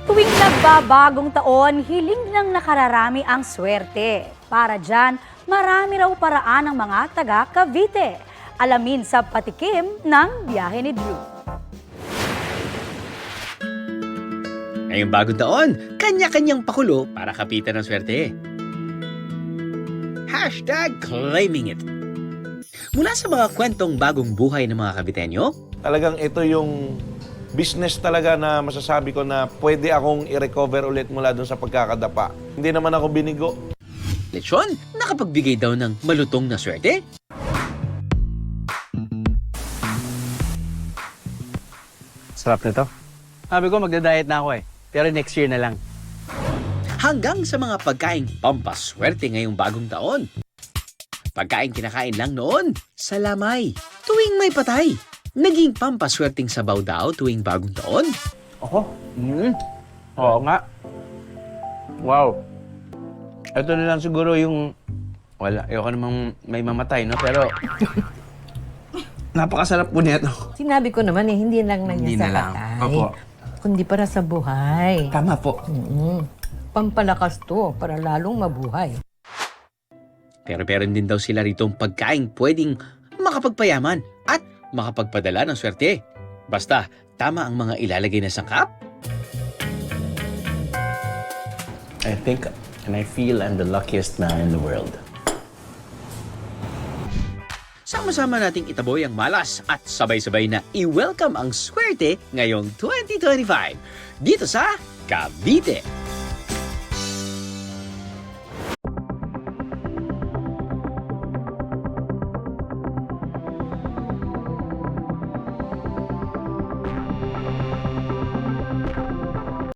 Tuwing nagbabagong taon, hiling ng nakararami ang swerte. Para dyan, marami raw paraan ng mga taga Cavite. Alamin sa patikim ng biyahe ni Drew. Ngayong bagong taon, kanya-kanyang pakulo para kapitan ng swerte. #claiming it. Mula sa mga kwentong bagong buhay ng mga Caviteño, Talagang ito yung business talaga na masasabi ko na pwede akong i-recover ulit mula dun sa pagkakadapa. Hindi naman ako binigo. lechon, nakapagbigay daw ng malutong na swerte. Sarap nito. Sabi ko magda-diet na ako pero next year na lang. Hanggang sa mga pagkaing pampaswerte ngayong bagong taon. Pagkain kinakain lang noon sa lamay tuwing may patay. Naging pampaswerteng sabaw daw tuwing bagong taon. Ako? Oo nga. Wow. Ito na lang siguro yung... Wala, ayoko namang may mamatay, no? Pero... napakasarap po nito. Sinabi ko naman hindi lang na Hindi niya sa na lang. patay. Opo. Kundi para sa buhay. Tama po. Pampalakas to para lalong mabuhay. Pero meron din daw sila ritong pagkain pwedeng makapagpayaman at makapagpadala ng swerte. Basta, tama ang mga ilalagay na sangkap. I think and I feel I'm the luckiest man in the world. Sama-sama nating itaboy ang malas at sabay-sabay na i-welcome ang swerte ngayong 2025 dito sa Cavite.